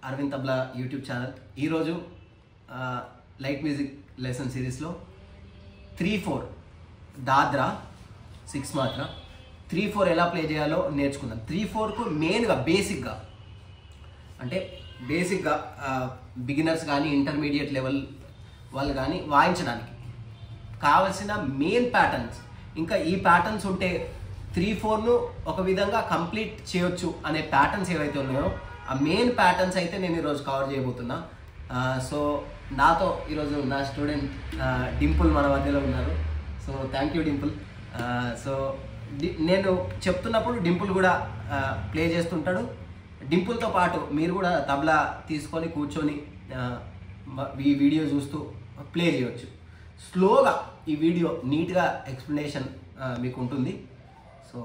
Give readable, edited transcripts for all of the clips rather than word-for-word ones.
Arvind tabla YouTube channel. ఈరోజు light music lesson సిరీస్లో 3/4 దాద్రా 6 మాత్ర 3/4 ఎలా ప్లే చేయాలో నేర్చుకుందాం. 3/4కు మెయిన్గా బేసిక్గా బిగినర్స్ కానీ ఇంటర్మీడియట్ లెవెల్ వాళ్ళు కానీ వాయించడానికి కావలసిన మెయిన్ ప్యాటర్న్స్, ఇంకా ఈ ప్యాటర్న్స్ ఉంటే 3/4ను ఒక విధంగా కంప్లీట్ చేయొచ్చు అనే ప్యాటర్న్స్ ఏవైతే ఉన్నాయో ఆ మెయిన్ ప్యాటర్న్స్ అయితే నేను ఈరోజు కవర్ చేయబోతున్నా. సో నాతో ఈరోజు నా స్టూడెంట్ డింపుల్ మన మధ్యలో ఉన్నారు. So thank you Dimple. So నేను చెప్తున్నప్పుడు డింపుల్ కూడా ప్లే చేస్తుంటాడు. డింపుల్తో పాటు మీరు కూడా తబలా తీసుకొని కూర్చొని ఈ వీడియో చూస్తూ ప్లే చేయొచ్చు. స్లోగా ఈ వీడియో నీట్గా ఎక్స్ప్లెనేషన్ మీకు ఉంటుంది. సో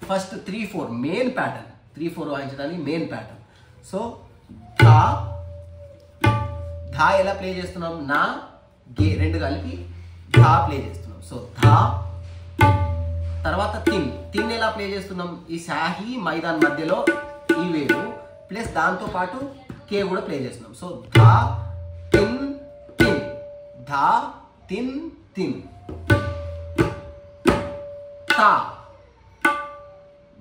ఫస్ట్ 3/4 మెయిన్ ప్యాటర్న్, 3/4 వాయించడానికి మెయిన్ ప్యాటర్న్. సో ధా ఎలా ప్లే చేస్తున్నాం, నా గే రెండు కలిపి ధా ప్లే చేస్తున్నాం. సో ధా తర్వాత తిన్ ఎలా ప్లే చేస్తున్నాం, ఈ షాహీ మైదాన్ మధ్యలో ఈ వేరు ప్లస్ దాంతో పాటు కే కూడా ప్లే చేస్తున్నాం. సో ధా తిన్ తిన్, ధా తిన్ తిన్, తా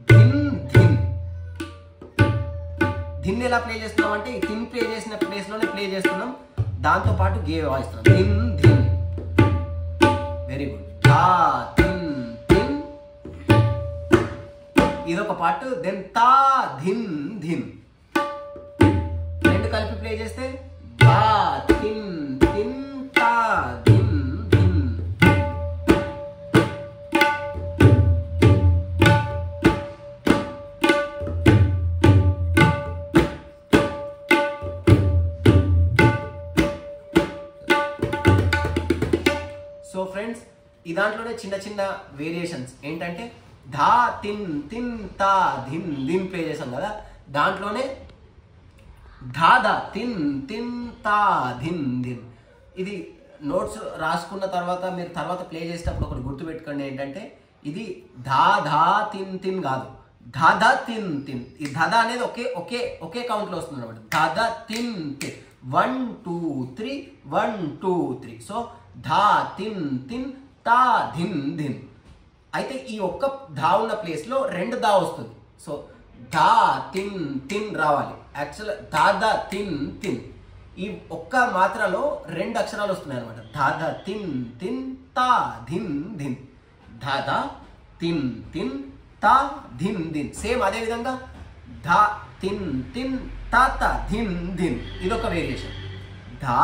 ధిన్ ధిన్. ధిన్ ఎలా ప్లే చేస్తున్నాం అంటే తిన్ ప్లే చేసిన ప్లేస్లోనే ప్లే చేస్తున్నాం, దాంతో పాటు గే వాయిస్తున్నాం. ధిన్ ధిన్, వెరీ గుడ్. ధా తిన్ తిన్, ఇదొక పార్ట్. దెన్ తా ధిన్ ధిన్, రెండు కలిపి ప్లే చేస్తే ధా తిన్ తిన్ తా ధిన్ ధిన్. సో ఫ్రెండ్స్, ఈ దాంట్లోనే చిన్న చిన్న వేరియేషన్స్ ఏంటంటే ధా తిన్ తిన్ తా ధిన్ ధిన్ ప్లే చేసాం కదా, దాంట్లోనే ధా ధా తిన్ తిన్ తా ధిన్ ధిన్. ఇది నోట్స్ రాసుకున్న తర్వాత మీరు తర్వాత ప్లే చేసేటప్పుడు ఒకటి గుర్తుపెట్టుకోండి ఏంటంటే ఇది ధా ధా తిన్ తిన్ కాదు, ధా ధా తిన్ తిన్. ఈ ధదా అనేది ఒకే కౌంట్లో వస్తుంది అనమాట. ధా ధా తిన్ తిన్, 1 2 3 1 2 3. సో ధా తిన్ తిన్ తా ధిన్ ధిన్. అయితే ఈ ఒక్క ధా ఉన్న ప్లేస్లో రెండు దా వస్తుంది. సో ధా తిన్ తిన్ రావాలి. యాక్చువల్ ధా ధా తిన్ తిన్, ఈ ఒక్క మాత్రలో రెండు అక్షరాలు వస్తున్నాయి అనమాట. ధా ధా తిన్ తిన్ తా ధిన్ ధిన్, ధా ధా తిన్ తిన్ తా ధిన్ ధిన్. సేమ్ అదే విధంగా ధా తిన్ తిన్ తా తా ధిన్ ధిన్, ఇదొక వేరియేషన్. ధా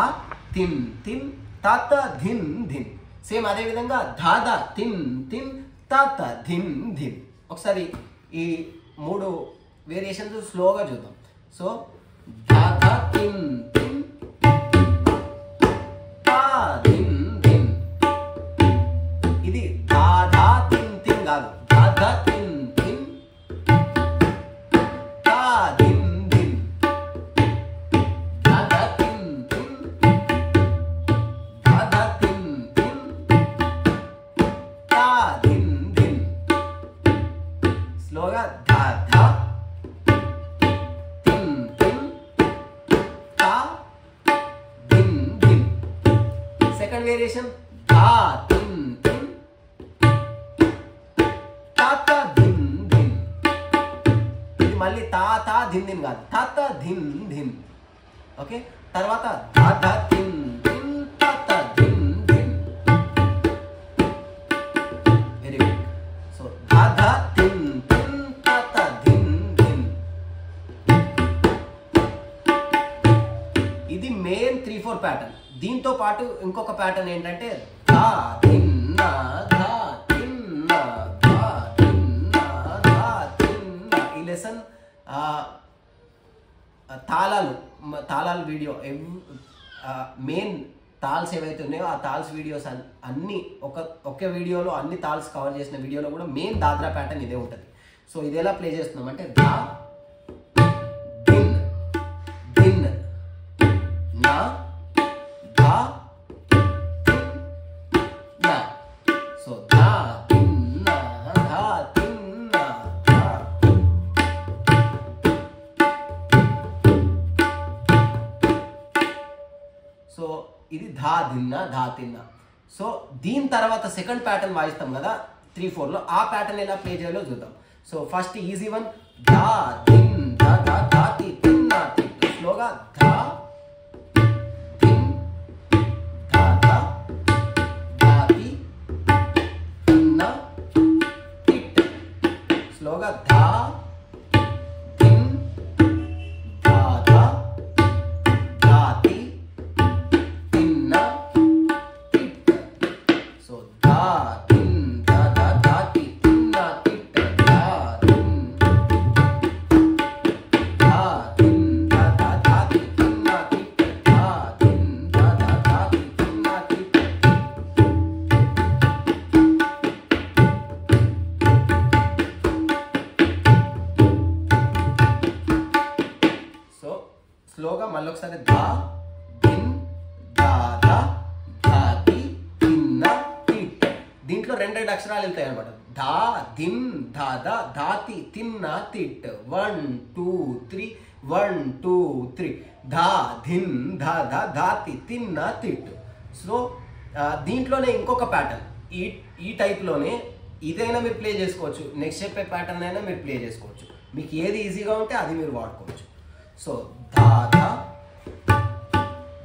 తిన్ తిన్ తా తా ధిన్ ధిన్. సేమ్ అదే విధంగా ధా ధా తిన్ తిన్ తా తా ధిన్ ధిన్. ఒకసారి ఈ 3 వేరియేషన్స్ స్లోగా చూద్దాం. సో ధా ధా తిన్ తిన్ తా ధిన్ ధిన్. ఇది ధా ధా తిన్ తిన్ కాదు, ధా ధా తిన్ తిన్ తా ధిన్ ధిన్, ధా ధా తిన్ తిన్ ధా ధా తిన్ తిన్ తా ధిన్ ధిన్. స్లోగా ధా ధా తిన్ తిన్ తా ధిన్ ధిన్. సెకండ్ వేరియేషన్ ధా తిన్ తిన్ తా తా ధిన్ ధిన్. ఇది మళ్ళీ తా తా ధిన్ ధిన్ కాదు, తా తా ధిన్ ధిన్. ఓకే, తర్వాత ధా ధా తిన్ తిన్ తా తా ధిన్ ధిన్. Very good. సో ధా ధా తిన్ తిన్ తా తా ధిన్ ధిన్. ఇది మెయిన్ 3/4 ప్యాటర్న్. దీంతో పాటు ఇంకొక ప్యాటర్న్ ఏంటంటే ధా తిన్నా ధా తిన్నా ధా తిన్నా ధా తిన్నా. ఈ లెసన్ తాళాలు వీడియో మెయిన్ తాల్స్ ఏవైతే ఉన్నాయో ఆ తాల్స్ వీడియోస్ అన్ని ఒకే వీడియోలో అన్ని తాల్స్ కవర్ చేసిన వీడియోలో కూడా మెయిన్ దాద్రా ప్యాటర్న్ ఇదే ఉంటుంది. సో ఇది ఎలా ప్లే చేస్తున్నాం అంటే ధా ధిన్ ధిన్ నా ధా ధిన్ నా. సో ధా ధిన్ నా ధా ధిన్ నా ధా. ఇది ధా ధిన్న ధా తిన్న. సో దీని తర్వాత సెకండ్ ప్యాటర్న్ వాయిస్తాం కదా 3/4లో, ఆ ప్యాటర్న్ ఎలా ప్లే చేయాలో చూద్దాం. సో ఫస్ట్ ఈజీ వన్, ధా ధిన్ ధా ధా ధా తి తిన్న తిట్. స్లోగా ధా ధిన్ ధా ధా ధా తి తిన్న తిట్. స్లోగా ధా ధిన్ ధా ధా ధా తి తిన్న తిట్. సో ధా ధిన్ ధా ధా ధా తి తిన్న తిట్. ధా ధిన్ ధా ధిన్ ధా ధా ధా తి తిన్న తిట్. ధా ధిన్ ధా ధా ధా తి తిన్న తిట్. సో స్లోగా మళ్ళీ ఒకసారి ధా ధిన్ ధా ధా ధా తి తిన్న తిట్. దీంట్లో రెండు అక్షరాలు వెళ్తాయి అనమాట. ధా ధిన్ ధా ధా ధా తి తిన్న తిట్. 1 2 3 1 2 3 ధా ధిన్ ధా ధా ధా తి తిన్న తిట్. సో దీంట్లోనే ఇంకొక ప్యాటర్న్ ఈ టైప్లోనే ఇదైనా మీరు ప్లే చేసుకోవచ్చు, నెక్స్ట్ చెప్పే ప్యాటర్న్ అయినా మీరు ప్లే చేసుకోవచ్చు. మీకు ఏది ఈజీగా ఉంటే అది మీరు వాడుకోవచ్చు. సో ధా ధా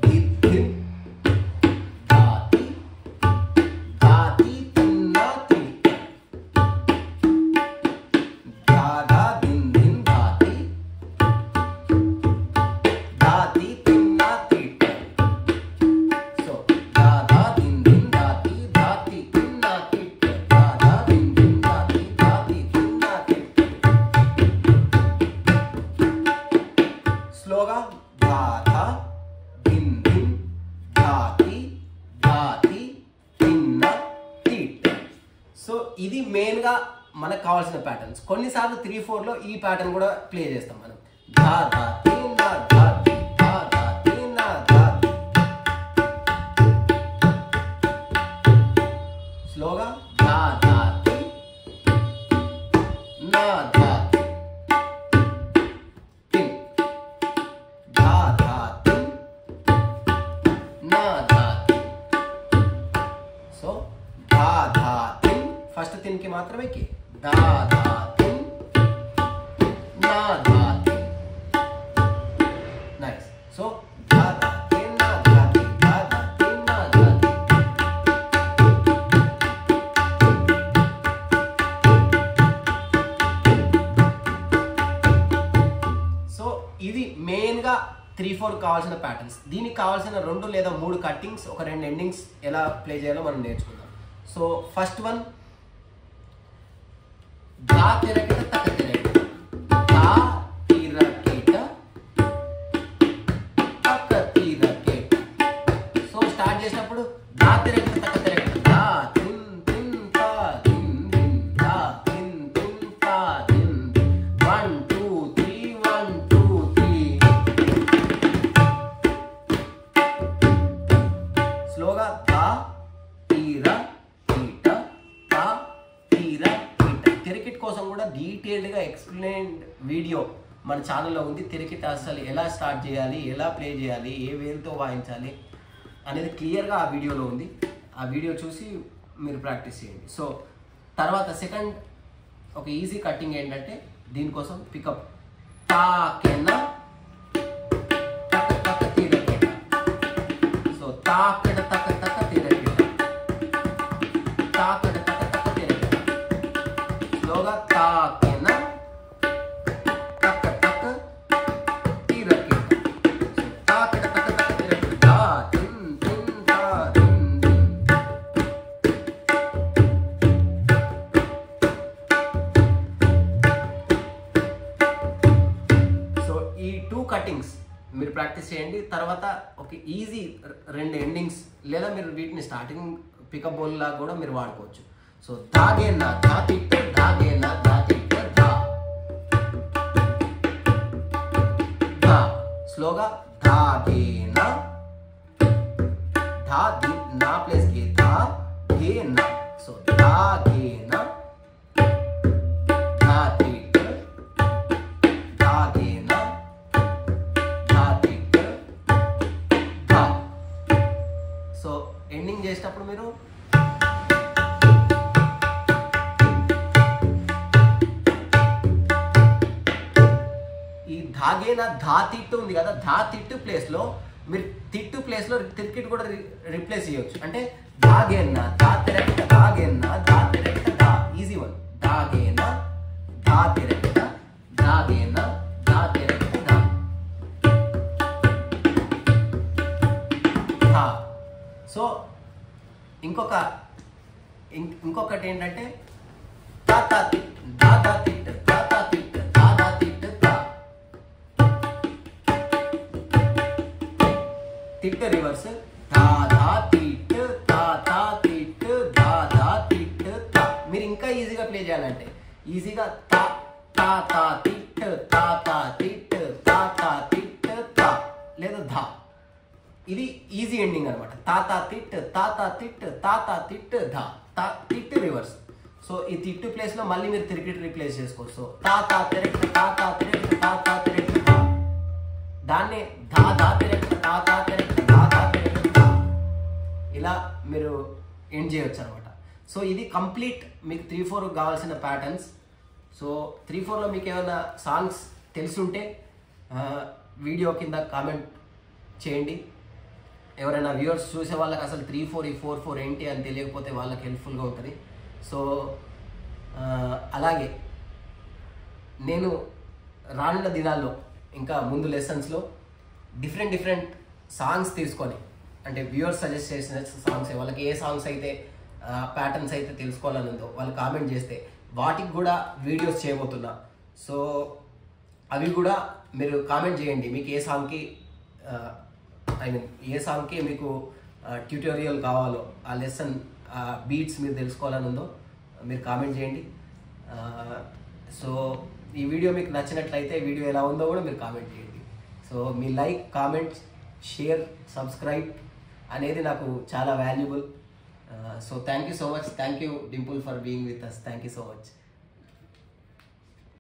ధి ధిన్ ధా తి ధా తి తిన్న తిట్. ధా ధా ధిన్ ధిన్ ధా తి ధా తి తిన్న తిట్. సో ధా ధా ధిన్ ధిన్ ధా తి ధా తి తిన్న తిట్. ధా ధా ధిన్ ధిన్ ధా తి ధా తి తిన్న తిట్. స్లోగా ధా ధా ధిన్ ధిన్ ధా తి ధా తి తిన్న తిట్. సో ఇది మెయిన్గా మనకు కావాల్సిన ప్యాటర్న్స్. కొన్నిసార్లు 3/4లో ఈ ప్యాటర్న్ కూడా ప్లే చేస్తాం మనం. ధా ధా తిన్న ధా తి ధా ధా తిన్న ధా తి. స్లోగా ధా ధా తి నా ధా తి తిన్. ధా ధా తిన్ నా ధా తి. సో ధా ధా తిన్ ఫస్ట్ తిన్కి మాత్రమే కి. ధా ధా తిన్ నా ధా తి. నైస్. సో ధా ధా తిన్ నా ధా తి ధా ధా తిన్ నా ధా తి. సో ఇది మెయిన్గా 3/4 కావాల్సిన ప్యాటర్న్స్. దీనికి కావాల్సిన 2 లేదా 3 కట్టింగ్స్, ఒక 2 ఎండింగ్స్ ఎలా ప్లే చేయాలో మనం నేర్చుకుందాం. సో ఫస్ట్ వన్, ధా తిరగట తక తిరగట ధా తిరగట తక తిరగట. సో స్టార్ట్ చేసినప్పుడు ధా తిరగట తక తిరగట ధా ధిన్ ధిన్ ధా ధిన్ ధిన్ ధా ధిన్ ధిన్ ధా ధిన్. 1 2 3 1 2 3. స్లోగా ధా తీర తీట తా తీర తీట. తిరికిట్ కోసం కూడా డీటెయిల్డ్గా ఎక్స్ప్లెయిన్డ్ వీడియో మన ఛానల్లో ఉంది. తిరికిట్ అసలు ఎలా స్టార్ట్ చేయాలి, ఎలా ప్లే చేయాలి, ఏ వేలుతో వాయించాలి అనేది క్లియర్గా ఆ వీడియోలో ఉంది. ఆ వీడియో చూసి మీరు ప్రాక్టీస్ చేయండి. సో తర్వాత సెకండ్ ఒక ఈజీ కట్టింగ్ ఏంటంటే దీనికోసం పికప్ తాకెన తక తక తిరగట. సో తాకడ తక తక తిరగట తాకడ తక తక తిరగట. స్లోగా తాకెన తక తక తిరగట. సో తాకడ తక తక తిరగట ధా ధిన్ ధిన్ ధా ధిన్ ధిన్. సో ఈ 2 కట్టింగ్స్ మీరు ప్రాక్టీస్ చేయండి. తర్వాత ఒక ఈజీ 2 ఎండింగ్స్ లేదా మీరు వీటిని స్టార్టింగ్ పికప్ బోల్ లాగా కూడా మీరు వాడుకోవచ్చు. సో ధాగే నా ధా తిట్ట ధాగే నా ధా తిట్ట ధా ధా. స్లోగా ధాగే నా ధా ధి నా ప్లేస్ కి ధా గే నా. సో ధాగే నా ధా తిట్ట ధాగే నా ధా తిట్ట ధా. ఎండింగ్ చేసేటప్పుడు మీరు ఈ ధాగేనా ధా తిట్టు ఉంది కదా, ధా తిట్టు ప్లేస్లో మీరు తిట్టు ప్లేస్లో తిరికిట్ కూడా రిప్లేస్ చేయొచ్చు. అంటే ధాగేనా ధా తిరెక్ట, ధాగేనా ధా తిరెక్ట ధా, ఈజీ వన్. ధాగేనా ధా తిరెక్ట, ధాగేనా ధా తిరెక్ట ధా ధా. సో ఇంకొకటి ఏంటంటే తా తా తిట్, దా దా తిట్, తా తా తిట్, దా దా తిట్ తా. తిట్ రివర్స్ దా దా తిట్, తా తా తిట్, దా దా తిట్ తా. మీరు ఇంకా ఈజీగా ప్లే చేయాలంటే ఈజీగా తా తా తా తిట్, తా తా తిట్, తా తా తిట్ తా, లేదా ధా. ఇది ఈజీ ఎండింగ్ అనమాట. తా తా తిట్, తా తా తిట్, తా తా తిట్ ధా, తా తిట్ రివర్స్. సో ఈ తిట్టు ప్లేస్లో మళ్ళీ మీరు తిరిగిట్ రీప్లేస్ చేసుకోవచ్చు. సో తా తా తిరెక్ట్, తా తా తిరెక్ట్, తా తా తిరెక్ట్ ధా. దాన్నే ధా ధా తిరెక్ట్, తా తా తిరెక్ట్, ధా ధా తిరెక్ట్ ధా. ఇలా మీరు ఎండ్ చేయొచ్చు అనమాట. సో ఇది కంప్లీట్ మీకు 3-4 కావాల్సిన ప్యాటర్న్స్. సో 3-4లో మీకు ఏమైనా సాంగ్స్ తెలుసుంటే వీడియో కింద కామెంట్ చేయండి. ఎవరైనా వ్యూవర్స్ చూసే వాళ్ళకి అసలు 3-4 ఈ 4-4 ఏంటి అని తెలియకపోతే వాళ్ళకి హెల్ప్ఫుల్గా ఉంటుంది. సో అలాగే నేను రానున్న దినాల్లో ఇంకా ముందు లెసన్స్లో డిఫరెంట్ సాంగ్స్ తీసుకొని, అంటే వ్యూవర్స్ సజెస్ట్ చేసిన సాంగ్స్, వాళ్ళకి ఏ సాంగ్స్ అయితే ప్యాటర్న్స్ అయితే తెలుసుకోవాలని ఉందో వాళ్ళు కామెంట్ చేస్తే వాటికి కూడా వీడియోస్ చేయబోతున్నా. సో అవి కూడా మీరు కామెంట్ చేయండి. మీకు ఏ సాంగ్కి ఏ సాంగ్కి మీకు ట్యూటోరియల్ కావాలో, ఆ లెసన్ బీట్స్ మీరు తెలుసుకోవాలని ఉందో మీరు కామెంట్ చేయండి. సో ఈ వీడియో మీకు నచ్చినట్లయితే వీడియో ఎలా ఉందో కూడా మీరు కామెంట్ చేయండి. సో మీ లైక్, కామెంట్, షేర్, సబ్స్క్రైబ్ అనేది నాకు చాలా valuable. So thank you so much. Thank you Dimple for being with us. Thank you so much.